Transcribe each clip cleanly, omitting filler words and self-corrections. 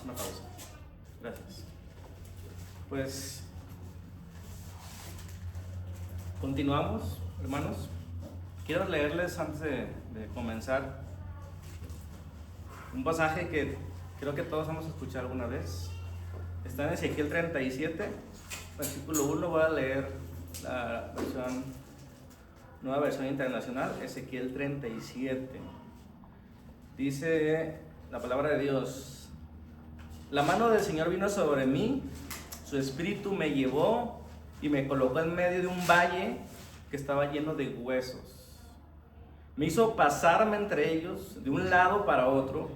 Vamos a una pausa. Gracias. Pues continuamos, hermanos. Quiero leerles antes de comenzar un pasaje que creo que todos hemos escuchado alguna vez. Está en Ezequiel 37, versículo 1. Voy a leer la nueva versión internacional, Ezequiel 37. Dice la palabra de Dios: la mano del Señor vino sobre mí, su espíritu me llevó y me colocó en medio de un valle que estaba lleno de huesos. Me hizo pasarme entre ellos de un lado para otro.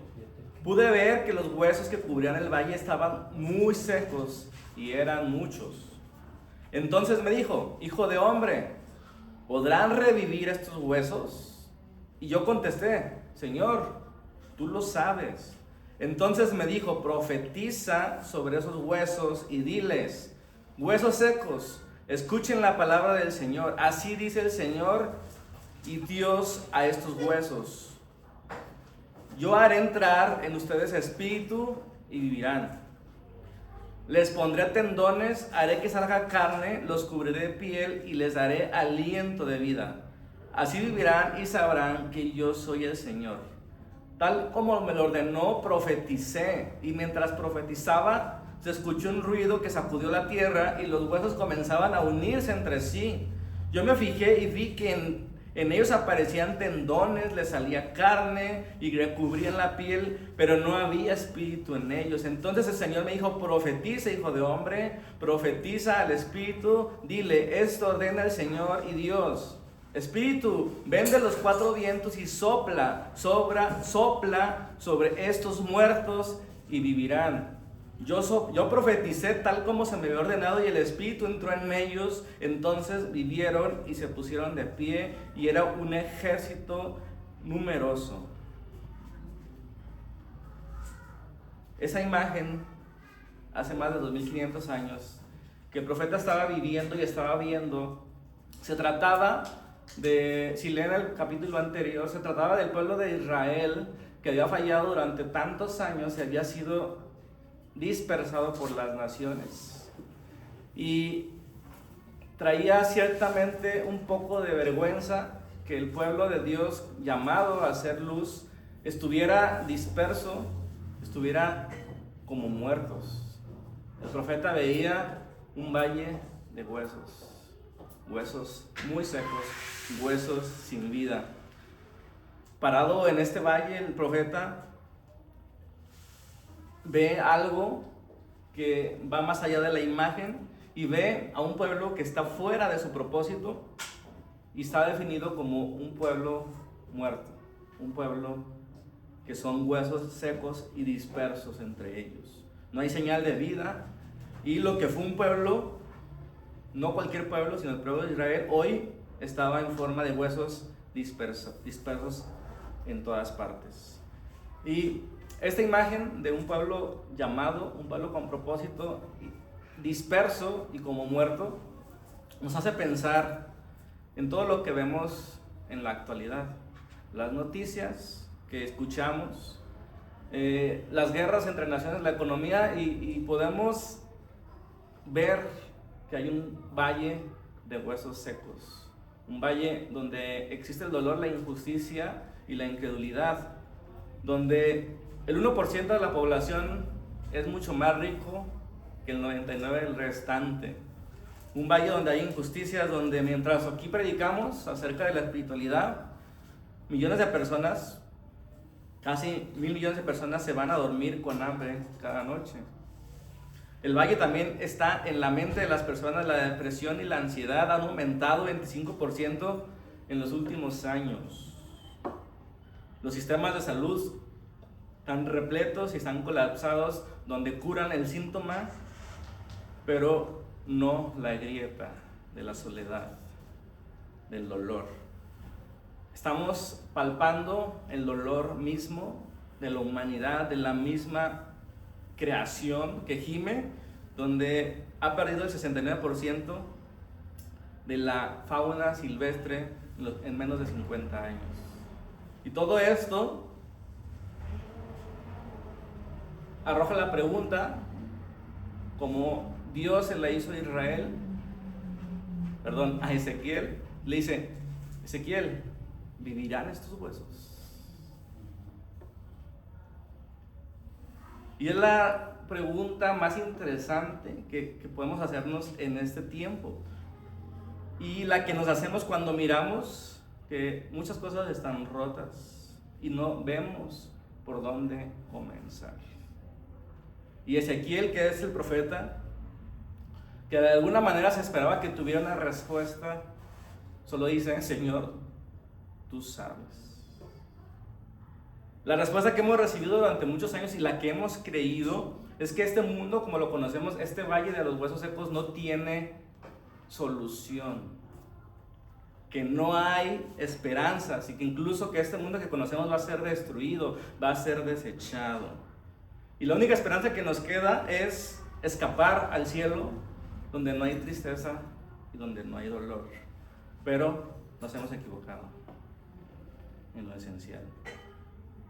Pude ver que los huesos que cubrían el valle estaban muy secos y eran muchos. Entonces me dijo: hijo de hombre, ¿podrán revivir estos huesos? Y yo contesté: Señor, tú lo sabes. Entonces me dijo: profetiza sobre esos huesos y diles: huesos secos, escuchen la palabra del Señor. Así dice el Señor y Dios a estos huesos: yo haré entrar en ustedes espíritu y vivirán. Les pondré tendones, haré que salga carne, los cubriré de piel y les daré aliento de vida. Así vivirán y sabrán que yo soy el Señor. Tal como me lo ordenó, profeticé, y mientras profetizaba, se escuchó un ruido que sacudió la tierra y los huesos comenzaban a unirse entre sí. Yo me fijé y vi que en ellos aparecían tendones, les salía carne y recubrían la piel, pero no había espíritu en ellos. Entonces el Señor me dijo: profetiza, hijo de hombre, profetiza al espíritu, dile: esto ordena el Señor y Dios. Espíritu, ven de los cuatro vientos y sopla sobre estos muertos y vivirán. Yo profeticé tal como se me había ordenado y el Espíritu entró en ellos. Entonces vivieron y se pusieron de pie y era un ejército numeroso. Esa imagen, hace más de 2500 años, que el profeta estaba viviendo y estaba viendo, se trataba de, si leen el capítulo anterior, se trataba del pueblo de Israel que había fallado durante tantos años y había sido dispersado por las naciones, y traía ciertamente un poco de vergüenza que el pueblo de Dios, llamado a hacer luz, estuviera disperso, estuviera como muertos. El profeta veía un valle de huesos muy secos, huesos sin vida. Parado en este valle, el profeta ve algo que va más allá de la imagen y ve a un pueblo que está fuera de su propósito y está definido como un pueblo muerto, un pueblo que son huesos secos y dispersos entre ellos. No hay señal de vida, y lo que fue un pueblo, no cualquier pueblo, sino el pueblo de Israel, hoy estaba en forma de huesos dispersos en todas partes. Y esta imagen de un pueblo llamado, un pueblo con propósito, disperso y como muerto, nos hace pensar en todo lo que vemos en la actualidad. Las noticias que escuchamos, las guerras entre naciones, la economía, y podemos ver que hay un valle de huesos secos. Un valle donde existe el dolor, la injusticia y la incredulidad, donde el 1% de la población es mucho más rico que el 99% del restante. Un valle donde hay injusticias, donde mientras aquí predicamos acerca de la espiritualidad, millones de personas, casi 1,000 millones de personas, se van a dormir con hambre cada noche. El valle también está en la mente de las personas. La depresión y la ansiedad han aumentado 25% en los últimos años. Los sistemas de salud están repletos y están colapsados, donde curan el síntoma, pero no la grieta de la soledad, del dolor. Estamos palpando el dolor mismo de la humanidad, de la misma creación que gime, donde ha perdido el 69% de la fauna silvestre en menos de 50 años. Y todo esto arroja la pregunta, como Dios se la hizo a Israel, perdón, a Ezequiel, le dice: Ezequiel, ¿vivirán estos huesos? Y es la pregunta más interesante que podemos hacernos en este tiempo, y la que nos hacemos cuando miramos que muchas cosas están rotas y no vemos por dónde comenzar. Y Ezequiel, que es el profeta, que de alguna manera se esperaba que tuviera una respuesta, solo dice: Señor, tú sabes. La respuesta que hemos recibido durante muchos años y la que hemos creído es que este mundo, como lo conocemos, este valle de los huesos secos, no tiene solución, que no hay esperanzas, y que incluso que este mundo que conocemos va a ser destruido, va a ser desechado. Y la única esperanza que nos queda es escapar al cielo, donde no hay tristeza y donde no hay dolor. Pero nos hemos equivocado en lo esencial.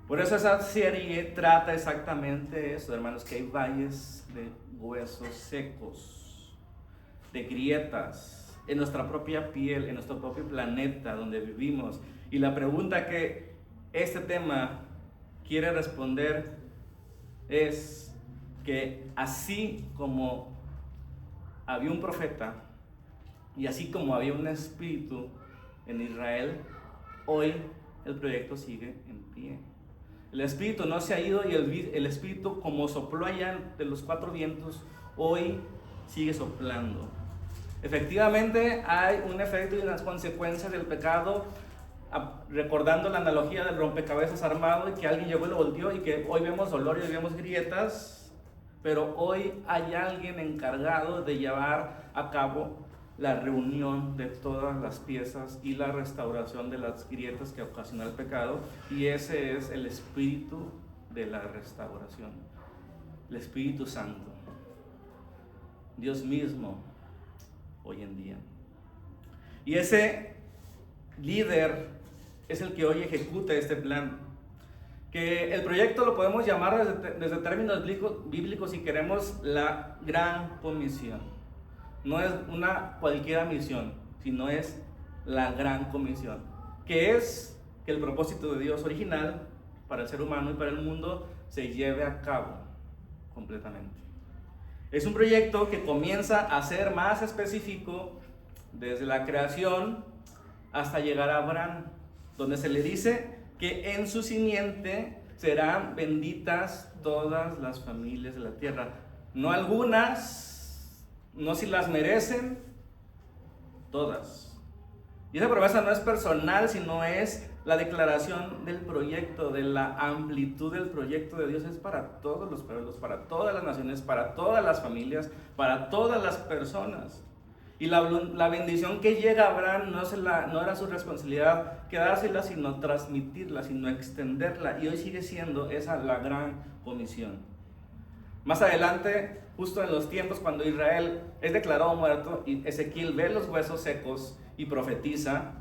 Por eso esa serie trata exactamente eso, hermanos, que hay valles de huesos secos, de grietas en nuestra propia piel, en nuestro propio planeta donde vivimos. Y la pregunta que este tema quiere responder es que así como había un profeta y así como había un espíritu en Israel, hoy el proyecto sigue en pie. El espíritu no se ha ido, y el espíritu, como sopló allá de los cuatro vientos, hoy sigue soplando. Efectivamente hay un efecto y unas consecuencias del pecado, recordando la analogía del rompecabezas armado, y que alguien llegó y lo volteó, y que hoy vemos dolor y hoy vemos grietas, pero hoy hay alguien encargado de llevar a cabo la reunión de todas las piezas y la restauración de las grietas que ocasionó el pecado, y ese es el espíritu de la restauración, el Espíritu Santo, Dios mismo hoy en día. Y ese líder es el que hoy ejecuta este plan, que el proyecto lo podemos llamar desde términos bíblicos, si queremos, la Gran Comisión. No es una cualquier misión, sino es la Gran Comisión, que es que el propósito de Dios original para el ser humano y para el mundo se lleve a cabo completamente. Es un proyecto que comienza a ser más específico desde la creación hasta llegar a Abraham, donde se le dice que en su simiente serán benditas todas las familias de la tierra. No algunas, no si las merecen, todas. Y esa promesa no es personal, sino es la declaración del proyecto, de la amplitud del proyecto de Dios. Es para todos los pueblos, para todas las naciones, para todas las familias, para todas las personas. Y la bendición que llega a Abraham no era su responsabilidad quedársela, sino transmitirla, sino extenderla. Y hoy sigue siendo esa la Gran Comisión. Más adelante, justo en los tiempos cuando Israel es declarado muerto y Ezequiel ve los huesos secos y profetiza,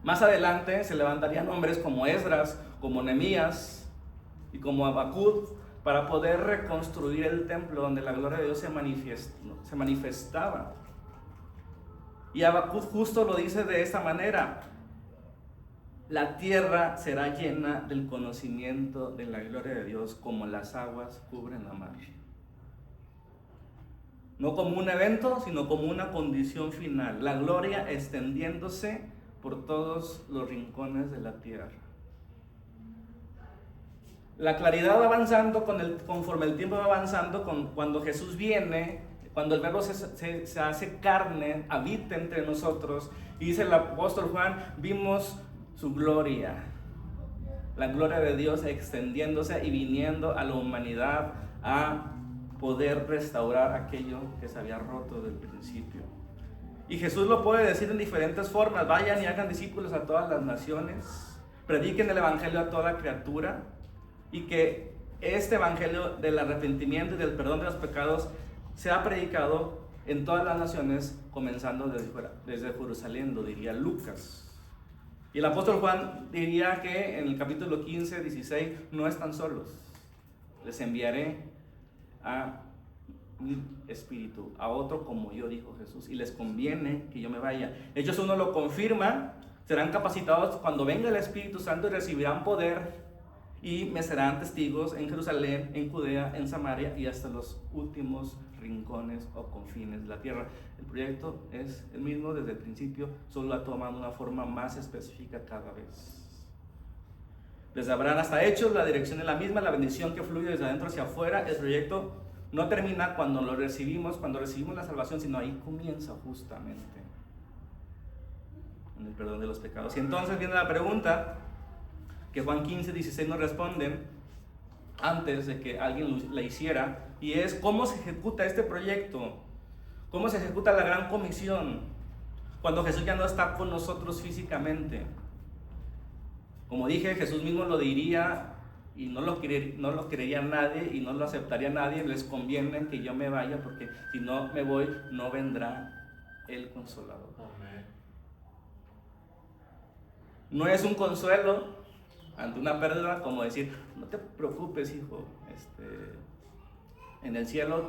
más adelante se levantarían hombres como Esdras, como Nehemías y como Habacuc para poder reconstruir el templo donde la gloria de Dios se manifestaba. Y Habacuc justo lo dice de esta manera: la tierra será llena del conocimiento de la gloria de Dios como las aguas cubren la mar. No como un evento, sino como una condición final. La gloria extendiéndose por todos los rincones de la tierra. La claridad va avanzando conforme el tiempo va avanzando, cuando Jesús viene, cuando el verbo se hace carne, habita entre nosotros, y dice el apóstol Juan: vimos su gloria, la gloria de Dios extendiéndose y viniendo a la humanidad a poder restaurar aquello que se había roto del principio. Y Jesús lo puede decir en diferentes formas: vayan y hagan discípulos a todas las naciones, prediquen el evangelio a toda criatura, y que este evangelio del arrepentimiento y del perdón de los pecados sea predicado en todas las naciones, comenzando desde Jerusalén, lo diría Lucas. Y el apóstol Juan diría que en el capítulo 15, 16, no están solos. les enviaré a mi espíritu, a otro como yo, dijo Jesús, y les conviene que yo me vaya. Hechos 1 lo confirma, serán capacitados cuando venga el Espíritu Santo y recibirán poder y me serán testigos en Jerusalén, en Judea, en Samaria y hasta los últimos rincones o confines de la tierra. El proyecto es el mismo desde el principio, solo ha tomado una forma más específica cada vez. Desde Abraham hasta Hechos, la dirección es la misma, la bendición que fluye desde adentro hacia afuera. El proyecto no termina cuando lo recibimos, cuando recibimos la salvación, sino ahí comienza justamente, en el perdón de los pecados. Y entonces viene la pregunta que Juan 15:16 nos responden antes de que alguien la hiciera, y es: ¿cómo se ejecuta este proyecto? ¿Cómo se ejecuta la gran comisión cuando Jesús ya no está con nosotros físicamente? Como dije, Jesús mismo lo diría y no lo creería nadie y no lo aceptaría nadie. Les conviene que yo me vaya, porque si no me voy, no vendrá el Consolador. Amén. No es un consuelo ante una pérdida como decir: no te preocupes, hijo, en el cielo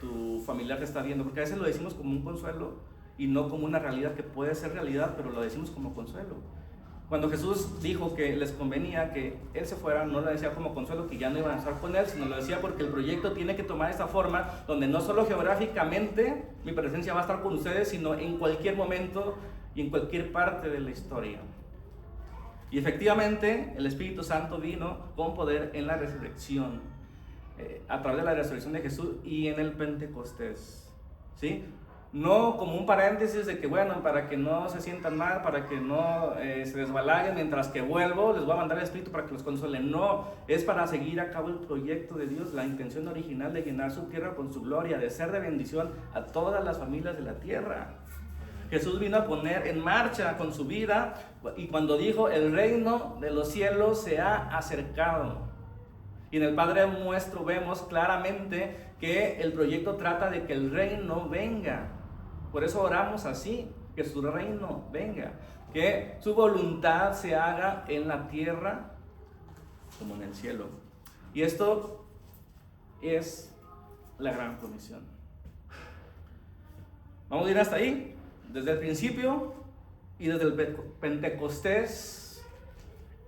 tu familiar te está viendo, porque a veces lo decimos como un consuelo y no como una realidad que puede ser realidad, pero lo decimos como consuelo. Cuando Jesús dijo que les convenía que Él se fuera, no lo decía como consuelo que ya no iban a estar con Él, sino lo decía porque el proyecto tiene que tomar esta forma, donde no solo geográficamente mi presencia va a estar con ustedes, sino en cualquier momento y en cualquier parte de la historia. Y efectivamente el Espíritu Santo vino con poder en la resurrección, a través de la resurrección de Jesús y en el Pentecostés, ¿sí? No como un paréntesis de que, bueno, para que no se sientan mal, para que no se desbalaguen, mientras que vuelvo, les voy a mandar el Espíritu para que los consuele. No, es para seguir a cabo el proyecto de Dios, la intención original de llenar su tierra con su gloria, de ser de bendición a todas las familias de la tierra. Jesús vino a poner en marcha con su vida, y cuando dijo: el reino de los cielos se ha acercado. Y en el Padre Nuestro vemos claramente que el proyecto trata de que el reino venga. Por eso oramos así: que su reino venga, que su voluntad se haga en la tierra como en el cielo. Y esto es la gran comisión. Vamos a ir hasta ahí. Desde el principio y desde el Pentecostés,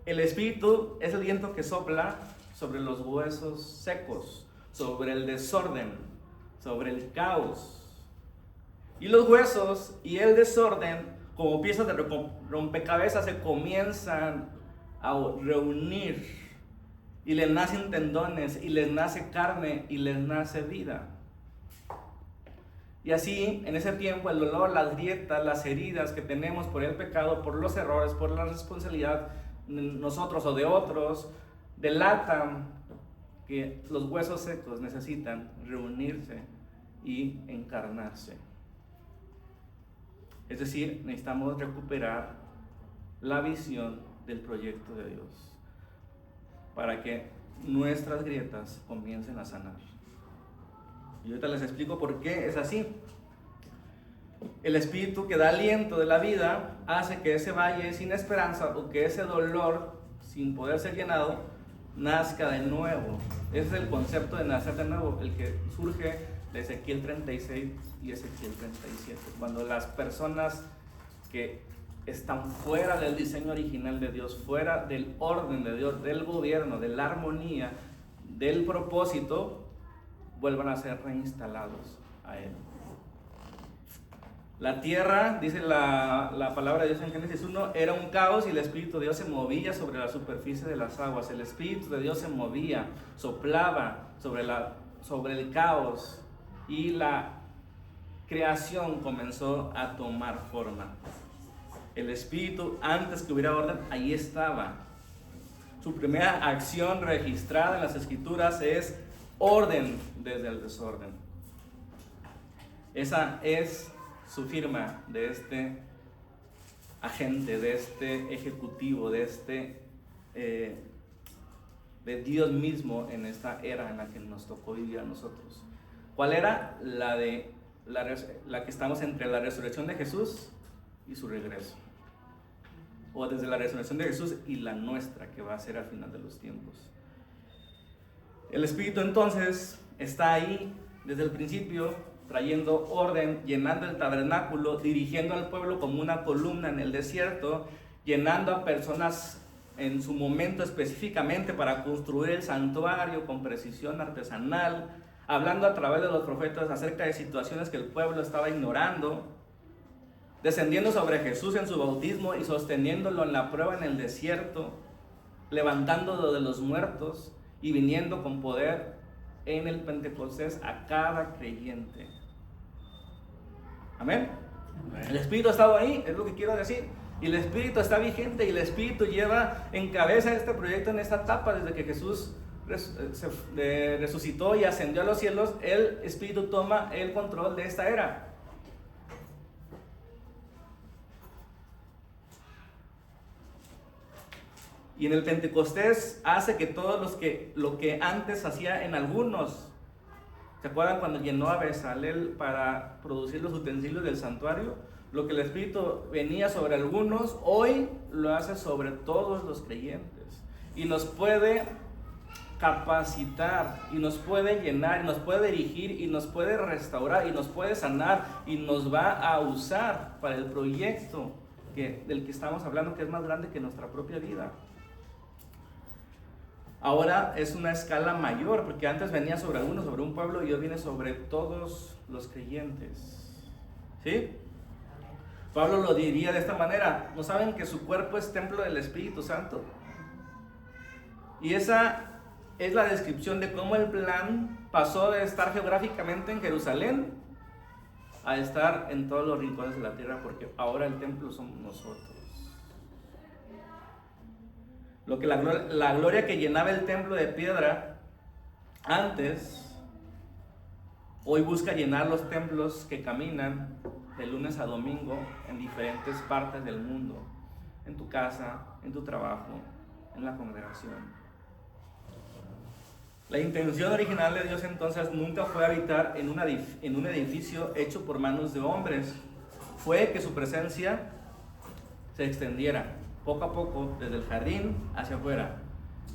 el Espíritu es el viento que sopla sobre los huesos secos, sobre el desorden, sobre el caos. Y los huesos y el desorden, como piezas de rompecabezas, se comienzan a reunir, y les nacen tendones, y les nace carne, y les nace vida. Y así, en ese tiempo, el dolor, las grietas, las heridas que tenemos por el pecado, por los errores, por la responsabilidad de nosotros o de otros, delatan que los huesos secos necesitan reunirse y encarnarse. Es decir, necesitamos recuperar la visión del proyecto de Dios para que nuestras grietas comiencen a sanar. Y ahorita les explico por qué es así. El Espíritu que da aliento de la vida hace que ese valle sin esperanza, o que ese dolor sin poder ser llenado, nazca de nuevo. Ese es el concepto de nacer de nuevo, el que surge de Ezequiel 36 y Ezequiel 37. Cuando las personas que están fuera del diseño original de Dios, fuera del orden de Dios, del gobierno, de la armonía, del propósito, vuelvan a ser reinstalados a Él. La tierra, dice la palabra de Dios en Génesis 1, era un caos, y el Espíritu de Dios se movía sobre la superficie de las aguas. El Espíritu de Dios se movía, soplaba sobre el caos, y la creación comenzó a tomar forma. El Espíritu, antes que hubiera orden, ahí estaba. Su primera acción registrada en las Escrituras es orden desde el desorden. Esa es su firma de este agente, de este ejecutivo, de Dios mismo en esta era en la que nos tocó vivir a nosotros. ¿Cuál era? La que estamos entre la resurrección de Jesús y su regreso, o desde la resurrección de Jesús y la nuestra, que va a ser al final de los tiempos. El Espíritu entonces está ahí desde el principio, trayendo orden, llenando el tabernáculo, dirigiendo al pueblo como una columna en el desierto, llenando a personas en su momento específicamente para construir el santuario con precisión artesanal, hablando a través de los profetas acerca de situaciones que el pueblo estaba ignorando, descendiendo sobre Jesús en su bautismo y sosteniéndolo en la prueba en el desierto, levantándolo de los muertos y viniendo con poder en el Pentecostés a cada creyente. Amén. El Espíritu ha estado ahí, es lo que quiero decir. Y el Espíritu está vigente y el Espíritu lleva en cabeza este proyecto en esta etapa desde que Jesús resucitó y ascendió a los cielos. El Espíritu toma el control de esta era. Y en el Pentecostés hace que todos lo que antes hacía en algunos, ¿se acuerdan cuando llenó a Bezalel para producir los utensilios del santuario? Lo que el Espíritu venía sobre algunos, hoy lo hace sobre todos los creyentes. Y nos puede capacitar, y nos puede llenar, y nos puede dirigir, y nos puede restaurar, y nos puede sanar, y nos va a usar para el proyecto del que estamos hablando, que es más grande que nuestra propia vida. Ahora es una escala mayor, porque antes venía sobre algunos, sobre un pueblo, y hoy viene sobre todos los creyentes. ¿Sí? Pablo lo diría de esta manera: ¿no saben que su cuerpo es templo del Espíritu Santo? Y esa es la descripción de cómo el plan pasó de estar geográficamente en Jerusalén a estar en todos los rincones de la tierra, porque ahora el templo somos nosotros. Lo que la gloria que llenaba el templo de piedra antes, hoy busca llenar los templos que caminan de lunes a domingo en diferentes partes del mundo, en tu casa, en tu trabajo, en la congregación. La intención original de Dios entonces nunca fue habitar en un edificio hecho por manos de hombres, fue que su presencia se extendiera poco a poco desde el jardín hacia afuera.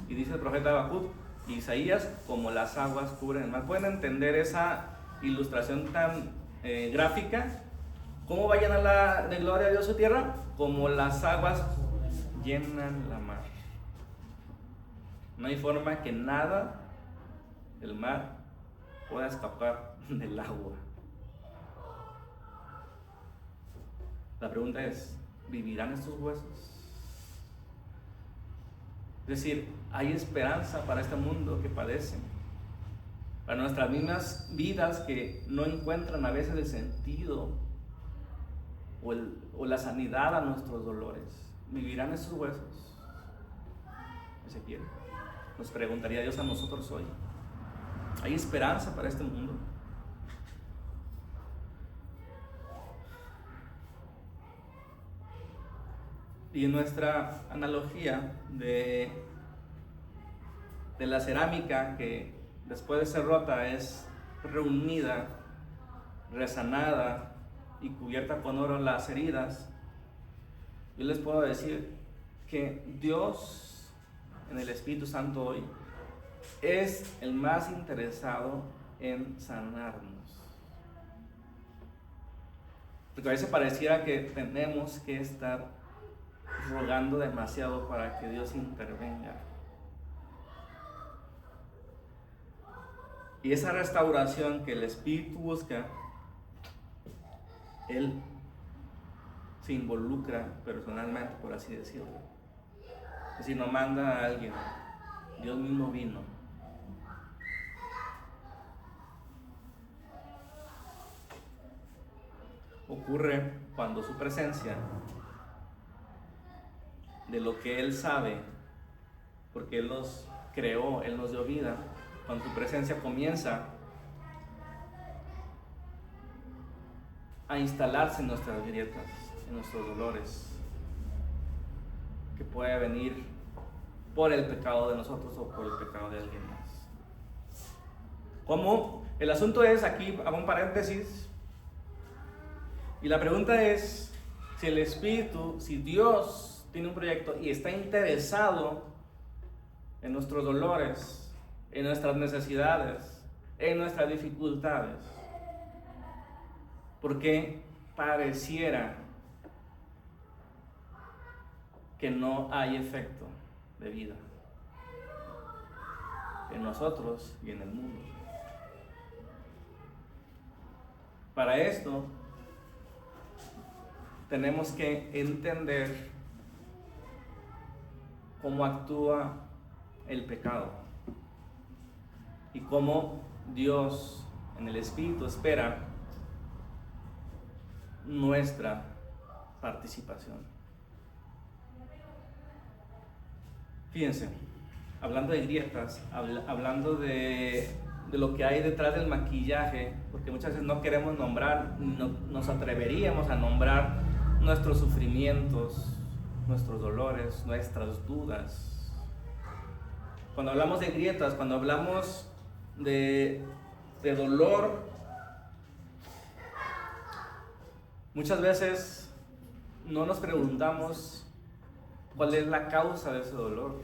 Y dice el profeta Habacuc y Isaías: como las aguas cubren el mar. ¿Pueden entender esa ilustración tan gráfica? ¿Cómo va a llenar de gloria a Dios su tierra? Como las aguas llenan la mar. No hay forma que nada del mar pueda escapar del agua. La pregunta es: ¿vivirán estos huesos? Es decir, hay esperanza para este mundo que padece, para nuestras mismas vidas que no encuentran a veces el sentido o la sanidad a nuestros dolores. ¿Vivirán estos huesos? Ezequiel, nos preguntaría Dios a nosotros hoy. ¿Hay esperanza para este mundo? Y en nuestra analogía de la cerámica que después de ser rota es reunida, resanada y cubierta con oro las heridas, yo les puedo decir que Dios en el Espíritu Santo hoy es el más interesado en sanarnos. Porque a veces pareciera que tenemos que estar rogando demasiado para que Dios intervenga. Y esa restauración que el Espíritu busca, Él se involucra personalmente, por así decirlo. Es decir, no manda a alguien, Dios mismo vino. Ocurre cuando su presencia, de lo que Él sabe, porque Él nos creó, Él nos dio vida, cuando su presencia comienza a instalarse en nuestras grietas, en nuestros dolores, que puede venir por el pecado de nosotros o por el pecado de alguien más. Como el asunto es, aquí hago un paréntesis, y la pregunta es si el Espíritu, si Dios tiene un proyecto y está interesado en nuestros dolores, en nuestras necesidades, en nuestras dificultades, porque pareciera que no hay efecto de vida en nosotros y en el mundo. Para esto tenemos que entender cómo actúa el pecado y cómo Dios en el Espíritu espera nuestra participación. Fíjense, hablando de grietas, hablando de lo que hay detrás del maquillaje, porque muchas veces no queremos nombrar, no nos atreveríamos a nombrar nuestros sufrimientos, nuestros dolores, nuestras dudas. Cuando hablamos de grietas, cuando hablamos de dolor, muchas veces no nos preguntamos cuál es la causa de ese dolor.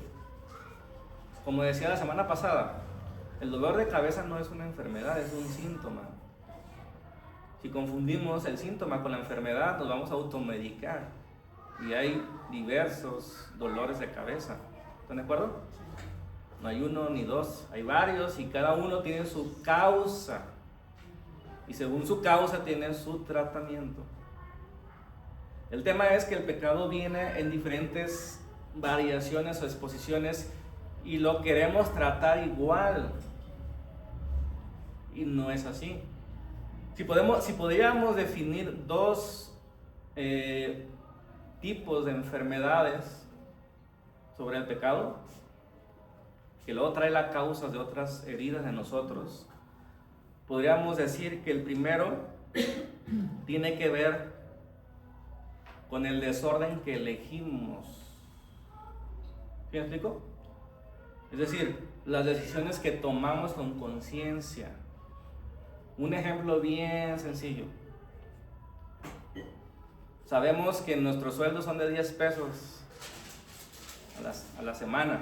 Como decía la semana pasada, el dolor de cabeza no es una enfermedad, es un síntoma. Si confundimos el síntoma con la enfermedad, nos vamos a automedicar. Y hay diversos dolores de cabeza. ¿Están de acuerdo? No hay uno ni dos, hay varios y cada uno tiene su causa. Y según su causa tiene su tratamiento. El tema es que el pecado viene en diferentes variaciones o exposiciones y lo queremos tratar igual. Y no es así. Si podríamos definir dos tipos de enfermedades sobre el pecado, que luego trae la causa de otras heridas en nosotros, podríamos decir que el primero tiene que ver con el desorden que elegimos. ¿Sí me explico? Es decir, las decisiones que tomamos con conciencia. Un ejemplo bien sencillo. Sabemos que nuestros sueldos son de 10 pesos a la semana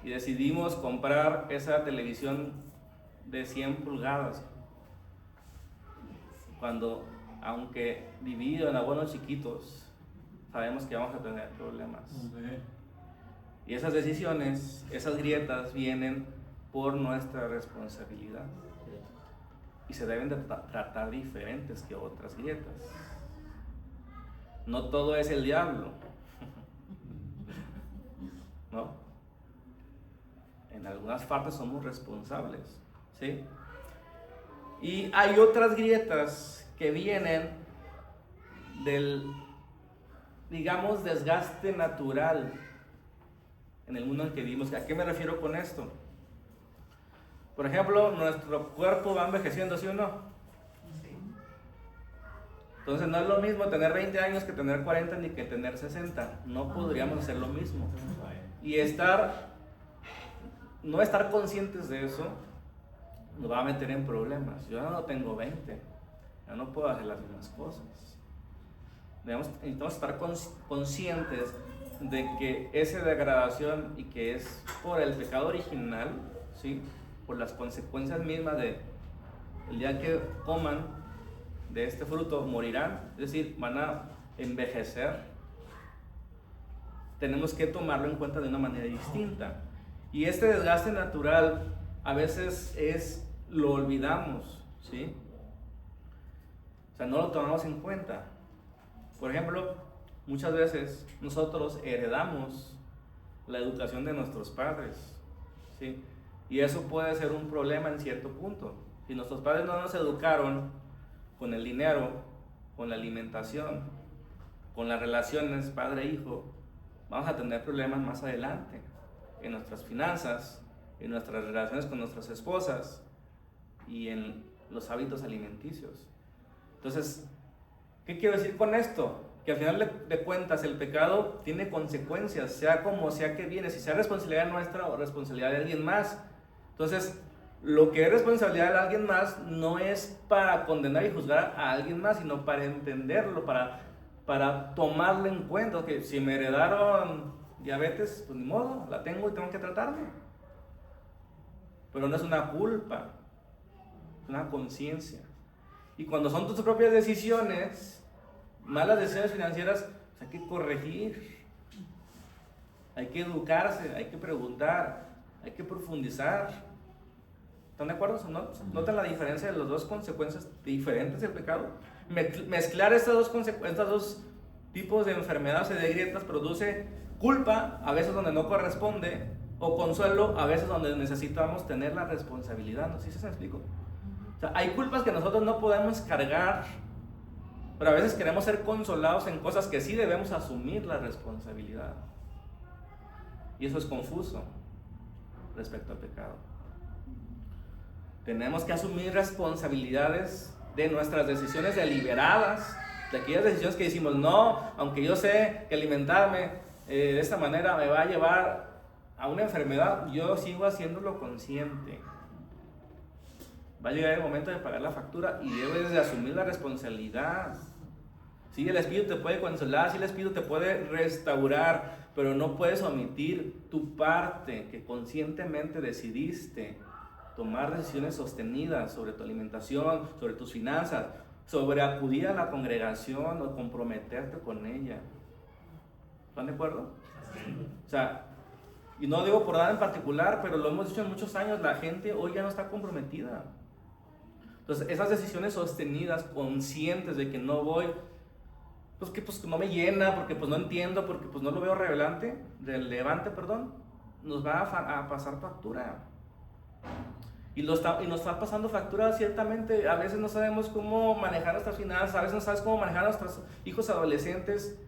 y decidimos comprar esa televisión de 100 pulgadas. Cuando, aunque dividido en abonos chiquitos, sabemos que vamos a tener problemas. Y esas decisiones, esas grietas vienen por nuestra responsabilidad. Y se deben de tratar diferentes que otras grietas. No todo es el diablo, ¿no? En algunas partes somos responsables, ¿sí? Y hay otras grietas que vienen del, digamos, desgaste natural en el mundo en que vivimos. ¿A qué me refiero con esto? Por ejemplo, nuestro cuerpo va envejeciendo, ¿sí o no? Sí. Entonces no es lo mismo tener 20 años que tener 40 ni que tener 60. No podríamos hacer lo mismo. Y no estar conscientes de eso nos va a meter en problemas. Yo no tengo 20, ya no puedo hacer las mismas cosas. Necesitamos estar conscientes de que esa degradación y que es por el pecado original, ¿sí? Por las consecuencias mismas de el día que coman de este fruto morirán, es decir, van a envejecer. Tenemos que tomarlo en cuenta de una manera distinta. Y este desgaste natural a veces lo olvidamos, ¿sí? O sea, no lo tomamos en cuenta. Por ejemplo, muchas veces nosotros heredamos la educación de nuestros padres, ¿sí? Y eso puede ser un problema en cierto punto. Si nuestros padres no nos educaron con el dinero, con la alimentación, con las relaciones padre-hijo, vamos a tener problemas más adelante en nuestras finanzas, en nuestras relaciones con nuestras esposas y en los hábitos alimenticios. Entonces, ¿qué quiero decir con esto? Que al final de cuentas el pecado tiene consecuencias, sea como sea que viene, si sea responsabilidad nuestra o responsabilidad de alguien más. Entonces, lo que es responsabilidad de alguien más no es para condenar y juzgar a alguien más, sino para entenderlo, para tomarlo en cuenta. Que si me heredaron diabetes, pues ni modo, la tengo y tengo que tratarme. pero no es una culpa, es una conciencia. Y cuando son tus propias decisiones, malas decisiones financieras, pues hay que corregir, hay que educarse, hay que preguntar, hay que profundizar. ¿Están de acuerdo? ¿Notan la diferencia de las dos consecuencias diferentes del pecado? Mezclar estos dos tipos de enfermedades y de grietas produce culpa, a veces donde no corresponde, o consuelo, a veces donde necesitamos tener la responsabilidad. ¿No sé si se me explico? O sea, hay culpas que nosotros no podemos cargar, pero a veces queremos ser consolados en cosas que sí debemos asumir la responsabilidad. Y eso es confuso respecto al pecado. Tenemos que asumir responsabilidades de nuestras decisiones deliberadas, de aquellas decisiones que decimos, no, aunque yo sé que alimentarme de esta manera me va a llevar a una enfermedad, yo sigo haciéndolo consciente. Va a llegar el momento de pagar la factura y debes de asumir la responsabilidad. Sí, el Espíritu te puede consolar, sí, el Espíritu te puede restaurar, pero no puedes omitir tu parte que conscientemente decidiste tomar decisiones sostenidas sobre tu alimentación, sobre tus finanzas, sobre acudir a la congregación o comprometerte con ella. ¿Están de acuerdo? O sea, y no digo por nada en particular, pero lo hemos dicho en muchos años, la gente hoy ya no está comprometida. Entonces, esas decisiones sostenidas, conscientes de que no voy, pues que no me llena, porque pues no entiendo, porque pues no lo veo relevante, nos va a pasar factura. Y nos está pasando factura ciertamente. A veces no sabemos cómo manejar nuestras finanzas, a veces no sabes cómo manejar a nuestros hijos adolescentes.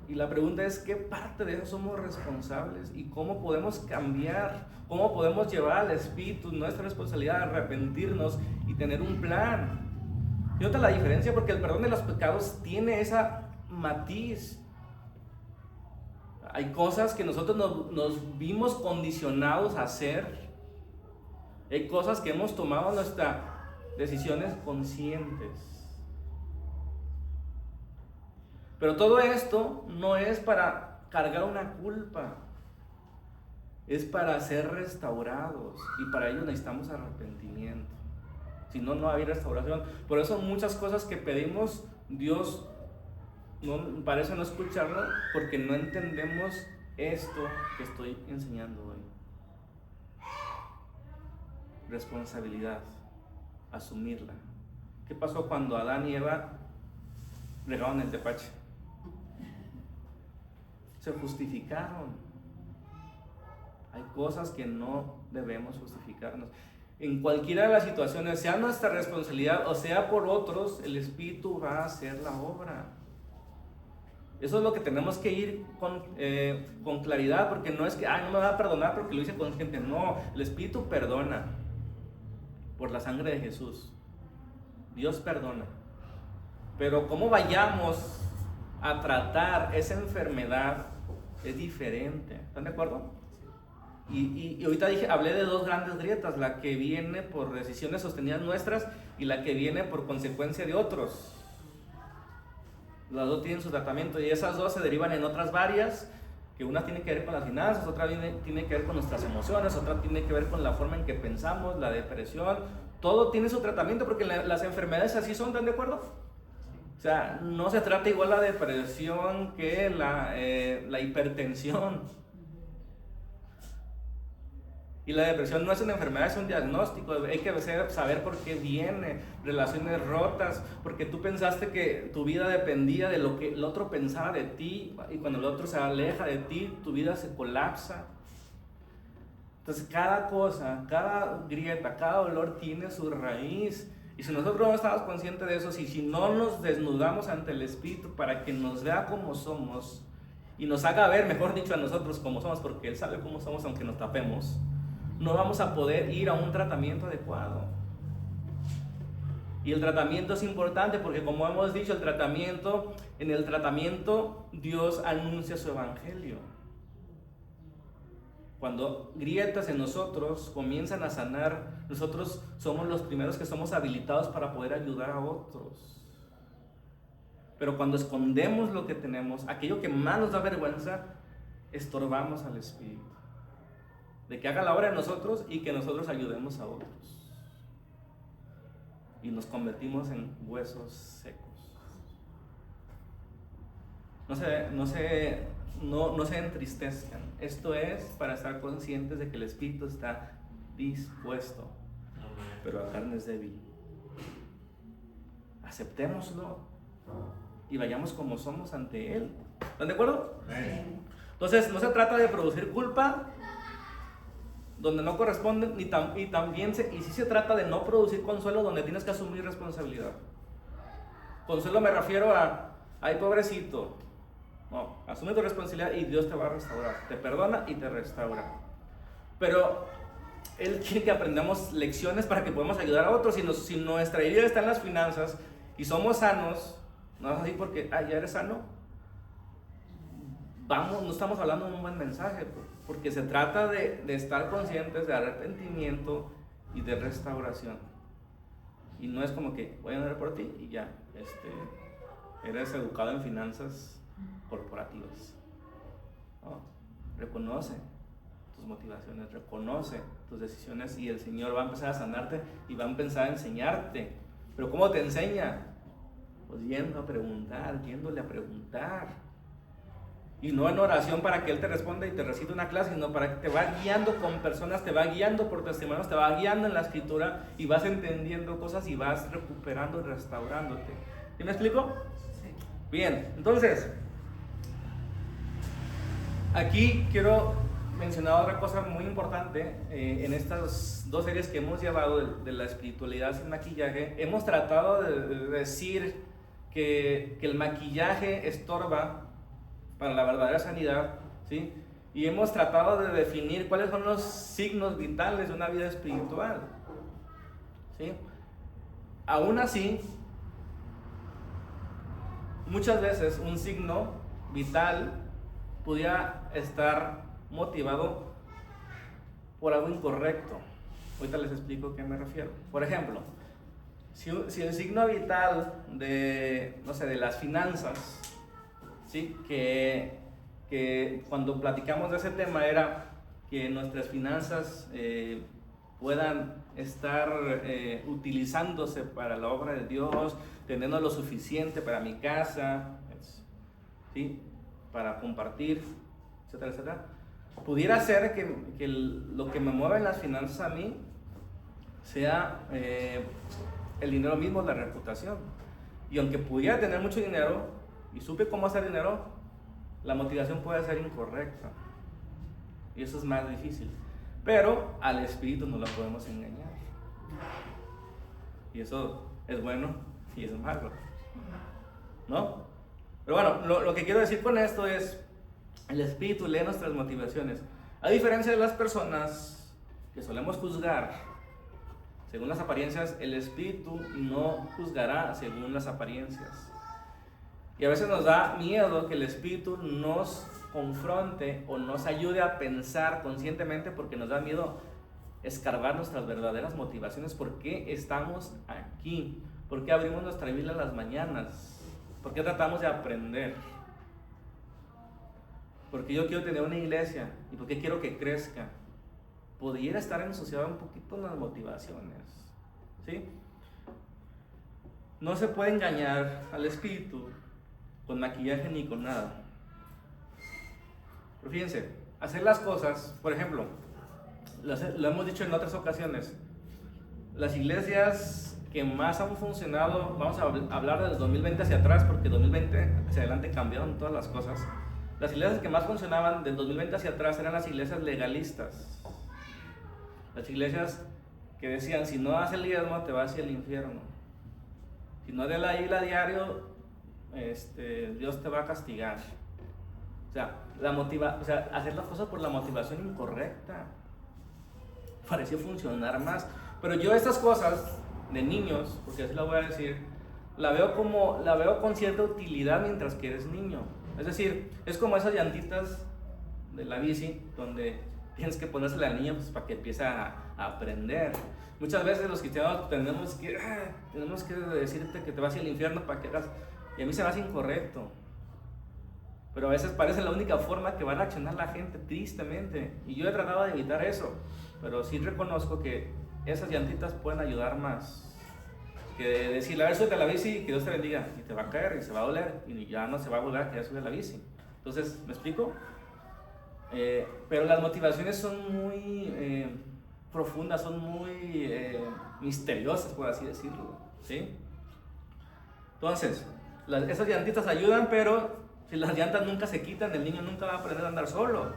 Y la pregunta es, ¿qué parte de eso somos responsables? ¿Y cómo podemos cambiar? ¿Cómo podemos llevar al Espíritu nuestra responsabilidad de arrepentirnos y tener un plan? Y nota la diferencia, porque el perdón de los pecados tiene esa matiz. Hay cosas que nosotros nos vimos condicionados a hacer. Hay cosas que hemos tomado nuestras decisiones conscientes. Pero todo esto no es para cargar una culpa, es para ser restaurados, y para ello necesitamos arrepentimiento. Si no, no hay restauración. Por eso muchas cosas que pedimos, Dios parece no escucharlo, porque no entendemos esto que estoy enseñando hoy. Responsabilidad, asumirla. ¿Qué pasó cuando Adán y Eva regaron el tepache? Se justificaron. Hay cosas que no debemos justificarnos. En cualquiera de las situaciones, sea nuestra responsabilidad o sea por otros, el Espíritu va a hacer la obra. Eso es lo que tenemos que ir con claridad, porque no es que no me va a perdonar porque lo hice consciente. No, el Espíritu perdona por la sangre de Jesús. Dios perdona. Pero cómo vayamos a tratar esa enfermedad es diferente. ¿Están de acuerdo? Y ahorita hablé de dos grandes grietas, la que viene por decisiones sostenidas nuestras y la que viene por consecuencia de otros. Las dos tienen su tratamiento y esas dos se derivan en otras varias, que una tiene que ver con las finanzas, otra tiene que ver con nuestras emociones, otra tiene que ver con la forma en que pensamos, la depresión. Todo tiene su tratamiento, porque las enfermedades así son. ¿Están de acuerdo? O sea, no se trata igual la depresión que la hipertensión. Y la depresión no es una enfermedad, es un diagnóstico. Hay que saber por qué viene. Relaciones rotas, porque tú pensaste que tu vida dependía de lo que el otro pensaba de ti, y cuando el otro se aleja de ti, tu vida se colapsa. Entonces cada cosa, cada grieta, cada dolor tiene su raíz. Y si nosotros no estamos conscientes de eso, si no nos desnudamos ante el Espíritu para que nos vea como somos y nos haga ver, mejor dicho, a nosotros como somos, porque Él sabe cómo somos aunque nos tapemos, no vamos a poder ir a un tratamiento adecuado. Y el tratamiento es importante porque, como hemos dicho, en el tratamiento Dios anuncia su evangelio. Cuando grietas en nosotros comienzan a sanar, nosotros somos los primeros que somos habilitados para poder ayudar a otros. Pero cuando escondemos lo que tenemos, aquello que más nos da vergüenza, estorbamos al Espíritu. de que haga la obra en nosotros y que nosotros ayudemos a otros. Y nos convertimos en huesos secos. No se entristezcan. Esto es para estar conscientes de que el Espíritu está dispuesto, pero la carne es débil. Aceptémoslo y vayamos como somos ante Él. ¿Están de acuerdo? Entonces, no se trata de producir culpa donde no corresponde, y sí se trata de no producir consuelo donde tienes que asumir responsabilidad. Consuelo me refiero a, ay, pobrecito. No, asume tu responsabilidad y Dios te va a restaurar. Te perdona y te restaura. Pero Él quiere que aprendamos lecciones para que podamos ayudar a otros. Si nuestra herida está en las finanzas y somos sanos, no es así porque, ya eres sano. No estamos hablando de un buen mensaje, porque se trata de estar conscientes de arrepentimiento y de restauración. Y no es como que voy a orar por ti y ya, eres educado en finanzas corporativas. No, reconoce tus motivaciones, reconoce tus decisiones y el Señor va a empezar a sanarte y va a empezar a enseñarte. Pero ¿cómo te enseña? Pues yéndole a preguntar. Y no en oración para que Él te responda y te recite una clase, sino para que te va guiando con personas, te va guiando por testimonios, te va guiando en la Escritura y vas entendiendo cosas y vas recuperando y restaurándote. ¿Sí me explico? Sí. Bien, entonces, aquí quiero mencionar otra cosa muy importante. En estas dos series que hemos llevado de la espiritualidad sin maquillaje, hemos tratado de decir que el maquillaje estorba para la verdadera sanidad, ¿sí? Y hemos tratado de definir cuáles son los signos vitales de una vida espiritual, ¿sí? Aún así, muchas veces un signo vital pudiera estar motivado por algo incorrecto. Ahorita les explico a qué me refiero. Por ejemplo, si el signo vital de las finanzas, ¿sí? Que cuando platicamos de ese tema era que nuestras finanzas puedan estar utilizándose para la obra de Dios, teniendo lo suficiente para mi casa, ¿sí? Para compartir, etcétera, etcétera. Pudiera ser que lo que me mueve en las finanzas a mí sea el dinero mismo, la reputación. Y aunque pudiera tener mucho dinero y supe cómo hacer dinero, la motivación puede ser incorrecta. Y eso es más difícil. Pero al espíritu no lo podemos engañar. Y eso es bueno y es malo, ¿no? Pero bueno, lo que quiero decir con esto es, el espíritu lee nuestras motivaciones. A diferencia de las personas que solemos juzgar según las apariencias, el espíritu no juzgará según las apariencias. Y a veces nos da miedo que el espíritu nos confronte o nos ayude a pensar conscientemente, porque nos da miedo escarbar nuestras verdaderas motivaciones. ¿Por qué estamos aquí? ¿Por qué abrimos nuestra Biblia en las mañanas? ¿Por qué tratamos de aprender? ¿Por qué yo quiero tener una iglesia? ¿Y por qué quiero que crezca? Pudiera estar ensuciado un poquito en las motivaciones, ¿sí? No se puede engañar al espíritu con maquillaje ni con nada. Pero fíjense, hacer las cosas, por ejemplo, lo hemos dicho en otras ocasiones, las iglesias que más han funcionado, vamos a hablar del 2020 hacia atrás, porque 2020 hacia adelante cambiaron todas las cosas. Las iglesias que más funcionaban del 2020 hacia atrás eran las iglesias legalistas. Las iglesias que decían, si no das el diezmo te vas hacia el infierno. Si no das la isla diario, Dios te va a castigar. O sea, hacer las cosas por la motivación incorrecta pareció funcionar más. Pero yo estas cosas de niños, porque así la voy a decir, la veo con cierta utilidad mientras que eres niño. Es decir, es como esas llantitas de la bici donde tienes que ponérsela al niño para que empiece a aprender. Muchas veces los cristianos tenemos que decirte que te vas al infierno para que hagas, y a mí se me hace incorrecto. pero a veces parece la única forma que va a reaccionar la gente, tristemente. Y yo he tratado de evitar eso, pero sí reconozco que esas llantitas pueden ayudar más que decirle, a ver, suelta la bici y que Dios te bendiga, y te va a caer y se va a doler y ya no se va a volver a querer subir la bici. Entonces, ¿me explico? Pero las motivaciones son muy profundas, son muy misteriosas, por así decirlo, ¿sí? Entonces, esas llantitas ayudan, pero si las llantas nunca se quitan, el niño nunca va a aprender a andar solo.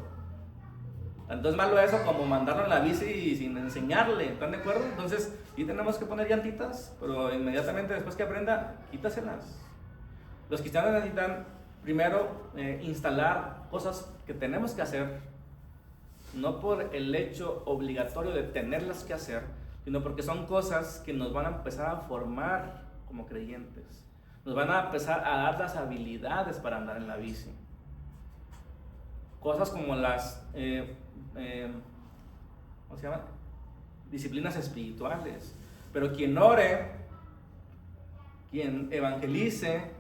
Entonces, malo eso como mandarlo en la bici y sin enseñarle, ¿están de acuerdo? Entonces, sí tenemos que poner llantitas, pero inmediatamente después que aprenda, quítaselas. Los cristianos necesitan primero instalar cosas que tenemos que hacer, no por el hecho obligatorio de tenerlas que hacer, sino porque son cosas que nos van a empezar a formar como creyentes. Nos van a empezar a dar las habilidades para andar en la bici. Cosas como las ¿cómo se llama? Disciplinas espirituales. Pero quien ore, quien evangelice,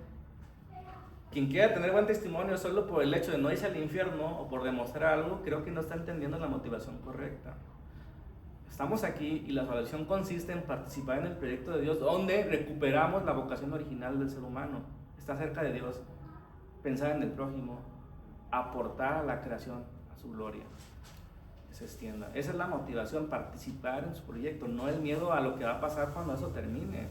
quien quiera tener buen testimonio solo por el hecho de no irse al infierno o por demostrar algo, creo que no está entendiendo la motivación correcta. Estamos aquí y la salvación consiste en participar en el proyecto de Dios, donde recuperamos la vocación original del ser humano. Estar cerca de Dios, pensar en el prójimo, aportar a la creación, a su gloria, que se extienda. Esa es la motivación, participar en su proyecto, no el miedo a lo que va a pasar cuando eso termine.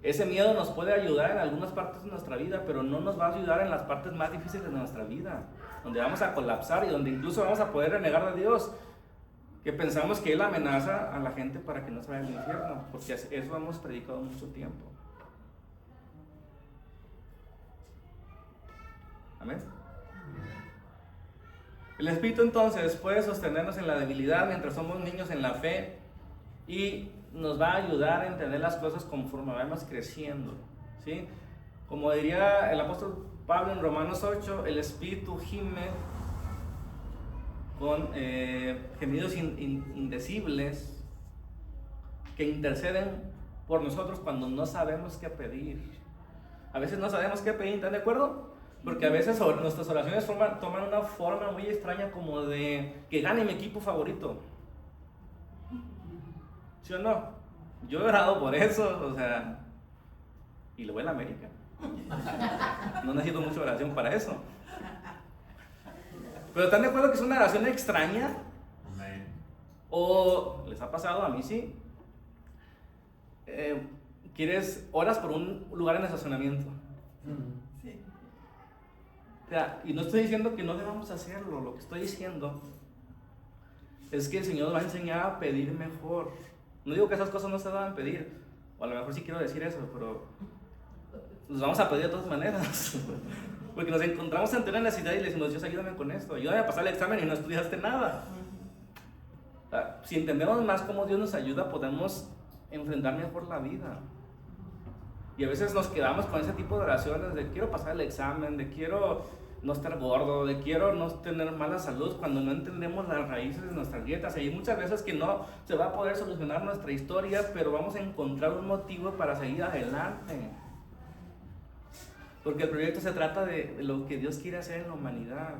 Ese miedo nos puede ayudar en algunas partes de nuestra vida, pero no nos va a ayudar en las partes más difíciles de nuestra vida, donde vamos a colapsar y donde incluso vamos a poder renegar de Dios, que pensamos que Él amenaza a la gente para que no se vaya al infierno, porque eso hemos predicado mucho tiempo. Amén. El Espíritu entonces puede sostenernos en la debilidad mientras somos niños en la fe y nos va a ayudar a entender las cosas conforme vamos creciendo, ¿sí? Como diría el apóstol Pablo en Romanos 8, el Espíritu gime con gemidos indecibles que interceden por nosotros cuando no sabemos qué pedir. A veces no sabemos qué pedir, ¿están de acuerdo? Porque a veces nuestras oraciones toman una forma muy extraña, como de que gane mi equipo favorito. ¿Sí o no? Yo he orado por eso, o sea, y le voy a la América. No necesito mucha oración para eso. Pero ¿están de acuerdo que es una oración extraña? Amén. ¿O les ha pasado? A mí sí. Oras por un lugar en estacionamiento. Sí. O sea, y no estoy diciendo que no debamos hacerlo, lo que estoy diciendo es que el Señor nos va a enseñar a pedir mejor. No digo que esas cosas no se deban pedir, o a lo mejor sí quiero decir eso, pero nos vamos a pedir de todas maneras. Porque nos encontramos ante una necesidad y le decimos, Dios, ayúdame con esto, ayúdame a pasar el examen y no estudiaste nada. Si entendemos más cómo Dios nos ayuda, podemos enfrentar mejor la vida. Y a veces nos quedamos con ese tipo de oraciones de quiero pasar el examen, de quiero no estar gordo, de quiero no tener mala salud, cuando no entendemos las raíces de nuestras dietas. Y hay muchas veces que no se va a poder solucionar nuestra historia, pero vamos a encontrar un motivo para seguir adelante. Porque el proyecto se trata de lo que Dios quiere hacer en la humanidad.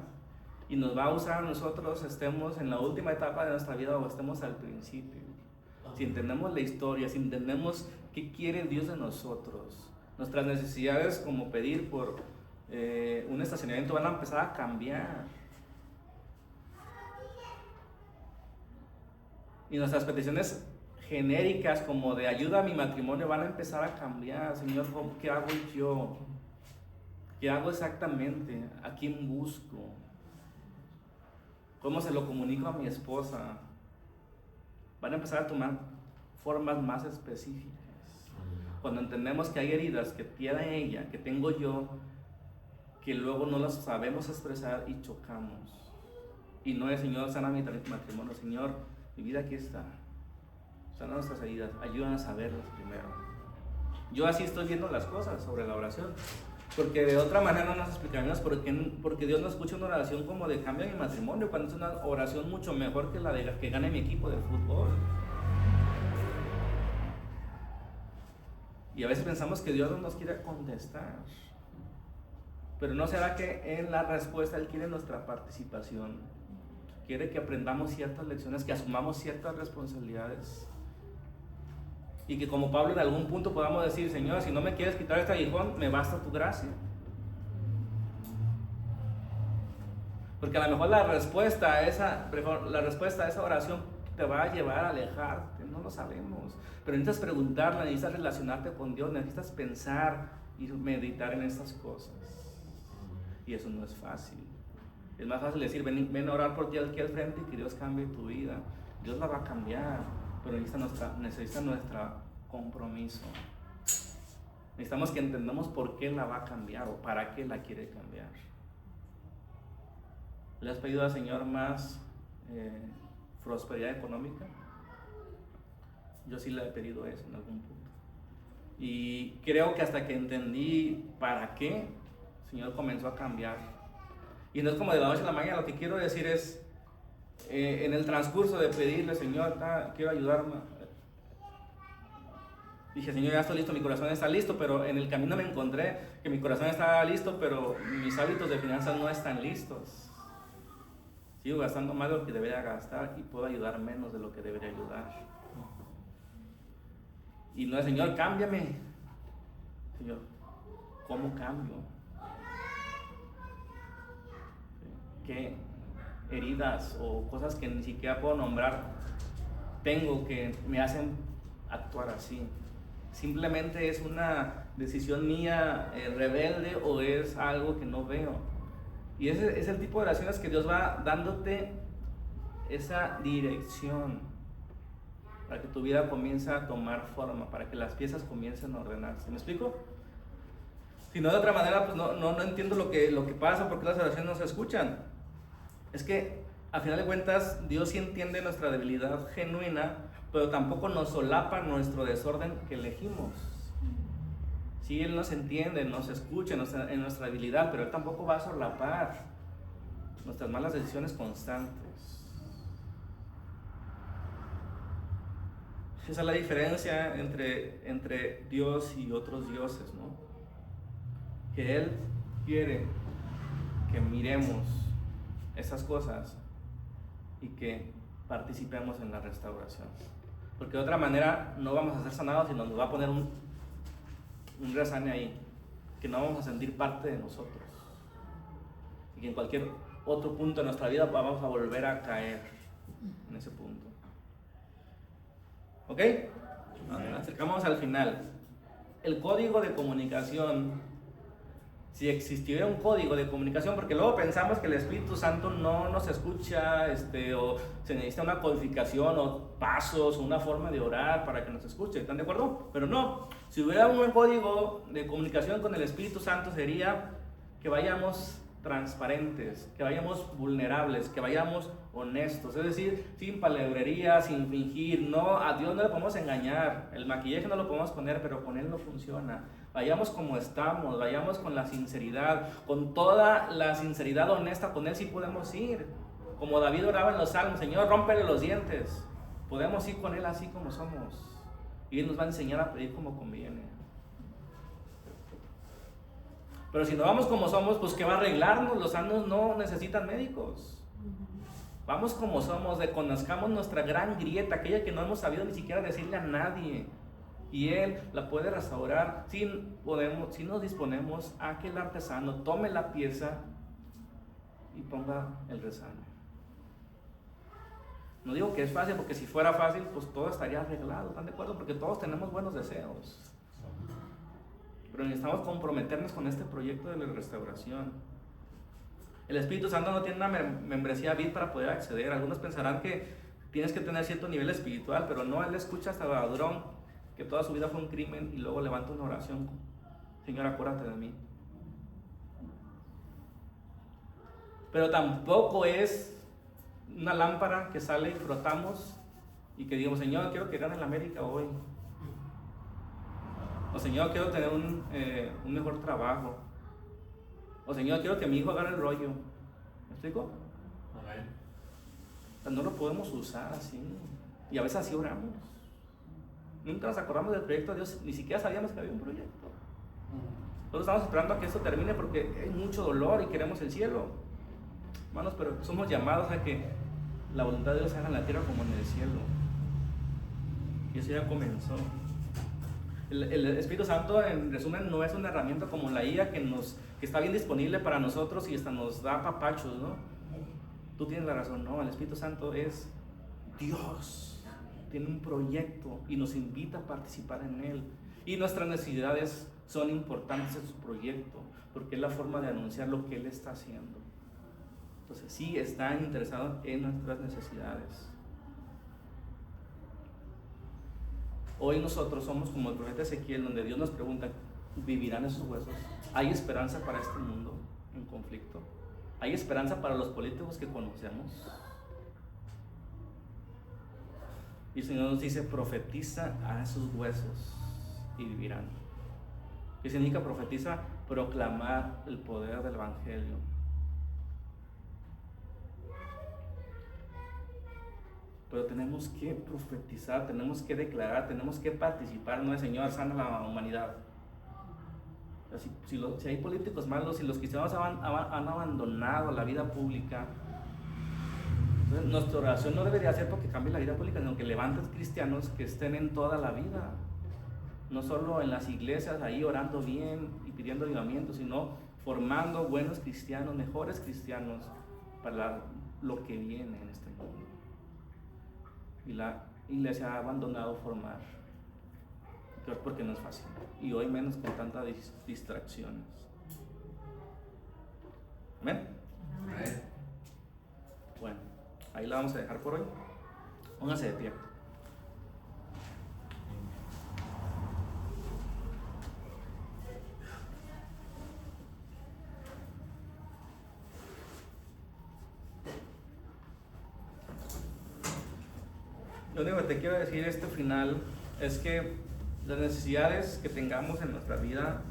Y nos va a usar a nosotros, estemos en la última etapa de nuestra vida o estemos al principio. Si entendemos la historia, si entendemos qué quiere Dios de nosotros, nuestras necesidades como pedir por un estacionamiento van a empezar a cambiar. Y nuestras peticiones genéricas como de ayuda a mi matrimonio van a empezar a cambiar. Señor, ¿qué hago yo? ¿Qué hago exactamente? ¿A quién busco? ¿Cómo se lo comunico a mi esposa? Van a empezar a tomar formas más específicas. Cuando entendemos que hay heridas que tiene ella, que tengo yo, que luego no las sabemos expresar y chocamos. Y no es, Señor, sana mi matrimonio. Señor, mi vida aquí está. Sana nuestras heridas. Ayúdanos a verlas primero. Yo así estoy viendo las cosas sobre la oración. Porque de otra manera no nos explicaríamos porque Dios no escucha una oración como de cambia mi matrimonio, cuando es una oración mucho mejor que la de que gane mi equipo de fútbol. Y a veces pensamos que Dios no nos quiere contestar, Pero ¿no será que en la respuesta Él quiere nuestra participación? Quiere que aprendamos ciertas lecciones, que asumamos ciertas responsabilidades. Y que como Pablo en algún punto podamos decir, Señor, si no me quieres quitar este aguijón, me basta tu gracia. Porque a lo mejor la respuesta a esa oración te va a llevar a alejarte, no lo sabemos. Pero necesitas preguntarla, necesitas relacionarte con Dios, necesitas pensar y meditar en estas cosas. Y eso no es fácil. Es más fácil decir, ven a orar por ti aquí al frente y que Dios cambie tu vida. Dios la va a cambiar, pero necesita nuestro compromiso. Necesitamos que entendamos por qué la va a cambiar o para qué la quiere cambiar. ¿Le has pedido al Señor más prosperidad económica? Yo sí le he pedido eso en algún punto. Y creo que hasta que entendí para qué, el Señor comenzó a cambiar. Y no es como de la noche a la mañana. Lo que quiero decir es, en el transcurso de pedirle, Señor, quiero ayudarme. Dije, Señor, ya estoy listo, mi corazón está listo, pero en el camino me encontré que mi corazón estaba listo, pero mis hábitos de finanzas no están listos. Sigo gastando más de lo que debería gastar y puedo ayudar menos de lo que debería ayudar. Y no es, Señor, cámbiame. Señor, ¿cómo cambio? ¿Qué heridas o cosas que ni siquiera puedo nombrar tengo que me hacen actuar así? ¿Simplemente es una decisión mía rebelde o es algo que no veo? Y ese es el tipo de oraciones que Dios va dándote esa dirección para que tu vida comience a tomar forma, para que las piezas comiencen a ordenarse. ¿Me explico? Si no, de otra manera, pues no entiendo lo que pasa, porque las oraciones no se escuchan. Es que, a final de cuentas, Dios sí entiende nuestra debilidad genuina, pero tampoco nos solapa nuestro desorden que elegimos. Sí, Él nos entiende, nos escucha en nuestra debilidad, pero Él tampoco va a solapar nuestras malas decisiones constantes. Esa es la diferencia entre Dios y otros dioses, ¿no? Que Él quiere que miremos esas cosas y que participemos en la restauración. Porque de otra manera no vamos a ser sanados, sino nos va a poner un resane ahí, que no vamos a sentir parte de nosotros. Y que en cualquier otro punto de nuestra vida vamos a volver a caer en ese punto. ¿Ok? Nos acercamos al final. El código de comunicación. Si existiera un código de comunicación, porque luego pensamos que el Espíritu Santo no nos escucha, o se necesita una codificación o pasos, una forma de orar para que nos escuche, ¿están de acuerdo? Pero no, si hubiera un código de comunicación con el Espíritu Santo sería que vayamos transparentes, que vayamos vulnerables, que vayamos honestos, es decir, sin palabrería, sin fingir. No, a Dios no le podemos engañar, el maquillaje no lo podemos poner, pero con Él no funciona. Vayamos como estamos, vayamos con la sinceridad, con toda la sinceridad honesta, con Él sí podemos ir. Como David oraba en los salmos, Señor, rómpele los dientes. Podemos ir con Él así como somos. Y Él nos va a enseñar a pedir como conviene. Pero si no vamos como somos, pues ¿qué va a arreglarnos? Los sanos no necesitan médicos. Vamos como somos, reconozcamos nuestra gran grieta, aquella que no hemos sabido ni siquiera decirle a nadie. Y Él la puede restaurar si nos disponemos a que el artesano tome la pieza y ponga el resano. No digo que es fácil, porque si fuera fácil, pues todo estaría arreglado, ¿están de acuerdo? Porque todos tenemos buenos deseos. Pero necesitamos comprometernos con este proyecto de la restauración. El Espíritu Santo no tiene una membresía VIP para poder acceder. Algunos pensarán que tienes que tener cierto nivel espiritual, pero no. Él escucha hasta el ladrón que toda su vida fue un crimen y luego levanta una oración: Señor, acuérdate de mí. Pero tampoco es una lámpara que sale y frotamos y que digamos, Señor, quiero que gane la América hoy. O Señor, quiero tener un mejor trabajo. O Señor, quiero que mi hijo agarre el rollo. ¿Me explico? Amén. No lo podemos usar así. Y a veces así oramos. Nunca nos acordamos del proyecto de Dios. Ni siquiera sabíamos que había un proyecto. Nosotros estamos esperando a que esto termine porque hay mucho dolor y queremos el cielo. Hermanos, pero somos llamados a que la voluntad de Dios se haga en la tierra como en el cielo. Y eso ya comenzó. El Espíritu Santo, en resumen, no es una herramienta como la IA que está bien disponible para nosotros y hasta nos da papachos, ¿no? Tú tienes la razón, no, el Espíritu Santo es Dios, tiene un proyecto y nos invita a participar en él. Y nuestras necesidades son importantes en su proyecto, porque es la forma de anunciar lo que él está haciendo. Entonces sí, está interesado en nuestras necesidades. Hoy nosotros somos como el profeta Ezequiel, donde Dios nos pregunta, ¿vivirán esos huesos? ¿Hay esperanza para este mundo en conflicto? ¿Hay esperanza para los políticos que conocemos? Y el Señor nos dice, profetiza a esos huesos y vivirán. ¿Qué significa profetiza? Proclamar el poder del Evangelio. Pero tenemos que profetizar, tenemos que declarar, tenemos que participar. No es Señor, sana la humanidad. Si hay políticos malos, si los cristianos han abandonado la vida pública, entonces nuestra oración no debería ser porque cambie la vida pública, sino que levantes cristianos que estén en toda la vida. No solo en las iglesias, ahí orando bien y pidiendo avivamiento, sino formando buenos cristianos, mejores cristianos para lo que viene en este mundo. Y la iglesia ha abandonado formar, porque no es fácil, y hoy menos con tantas distracciones. ¿Amén? Amén. Bueno, ahí la vamos a dejar por hoy. Pónganse de pie. Lo único que te quiero decir este final es que las necesidades que tengamos en nuestra vida,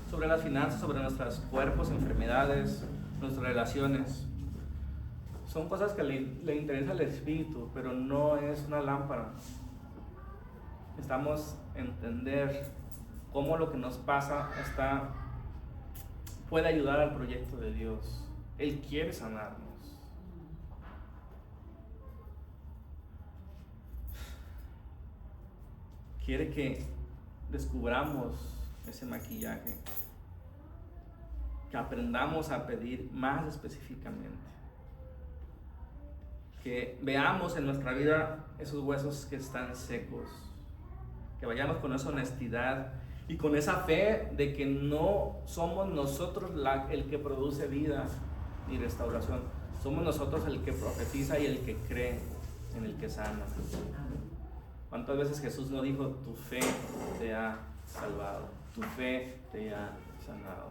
sobre las finanzas, sobre nuestros cuerpos, enfermedades, nuestras relaciones, son cosas que le interesa al Espíritu, pero no es una lámpara. Necesitamos entender cómo lo que nos pasa puede ayudar al proyecto de Dios. Él quiere sanarnos. Quiere que descubramos ese maquillaje, que aprendamos a pedir más específicamente, que veamos en nuestra vida esos huesos que están secos, que vayamos con esa honestidad y con esa fe de que no somos nosotros el que produce vida y restauración, somos nosotros el que profetiza y el que cree en el que sana. ¿Cuántas veces Jesús no dijo, tu fe te ha salvado, tu fe te ha sanado?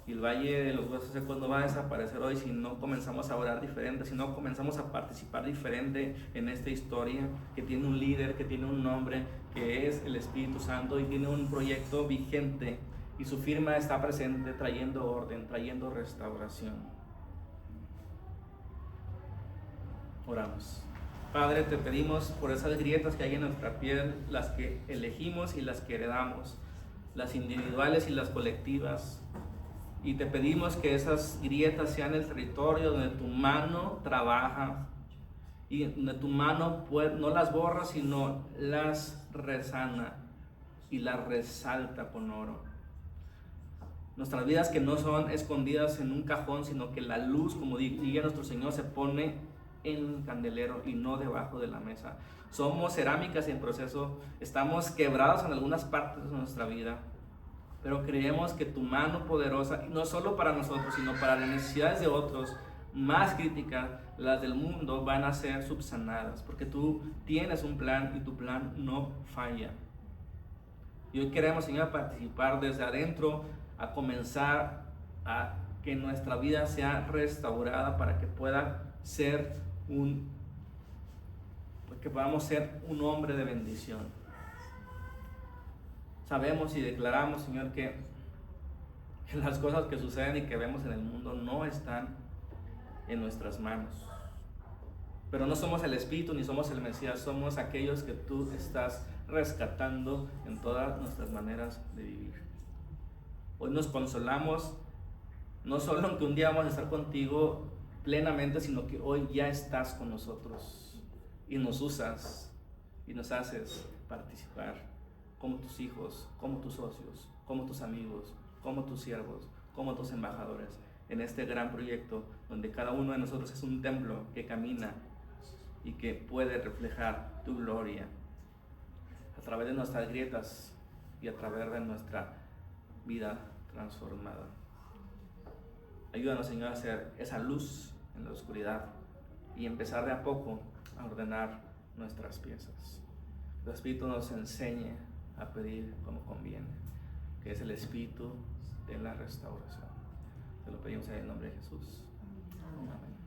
Y el valle de los huesos secos no va a desaparecer hoy si no comenzamos a orar diferente, si no comenzamos a participar diferente en esta historia que tiene un líder, que tiene un nombre, que es el Espíritu Santo, y tiene un proyecto vigente y su firma está presente trayendo orden, trayendo restauración. Oramos. Padre, te pedimos por esas grietas que hay en nuestra piel, las que elegimos y las que heredamos, las individuales y las colectivas, y te pedimos que esas grietas sean el territorio donde tu mano trabaja y donde tu mano no las borra, sino las resana y las resalta con oro. Nuestras vidas que no son escondidas en un cajón, sino que la luz, como diría nuestro Señor, se pone en el candelero y no debajo de la mesa. Somos cerámicas en proceso, estamos quebrados en algunas partes de nuestra vida, pero creemos que tu mano poderosa, no solo para nosotros, sino para las necesidades de otros más críticas, las del mundo, van a ser subsanadas, porque tú tienes un plan y tu plan no falla. Y hoy queremos, Señor, participar desde adentro, a comenzar a que nuestra vida sea restaurada para que pueda ser que podamos ser un hombre de bendición. Sabemos y declaramos, Señor, que las cosas que suceden y que vemos en el mundo no están en nuestras manos. Pero no somos el Espíritu ni somos el Mesías, somos aquellos que tú estás rescatando en todas nuestras maneras de vivir. Hoy nos consolamos, no solo en que un día vamos a estar contigo plenamente, sino que hoy ya estás con nosotros y nos usas y nos haces participar como tus hijos, como tus socios, como tus amigos, como tus siervos, como tus embajadores en este gran proyecto donde cada uno de nosotros es un templo que camina y que puede reflejar tu gloria a través de nuestras grietas y a través de nuestra vida transformada. Ayúdanos, Señor, a ser esa luz en la oscuridad y empezar de a poco a ordenar nuestras piezas. El Espíritu nos enseñe a pedir como conviene, que es el Espíritu de la restauración. Te lo pedimos en el nombre de Jesús. Amén.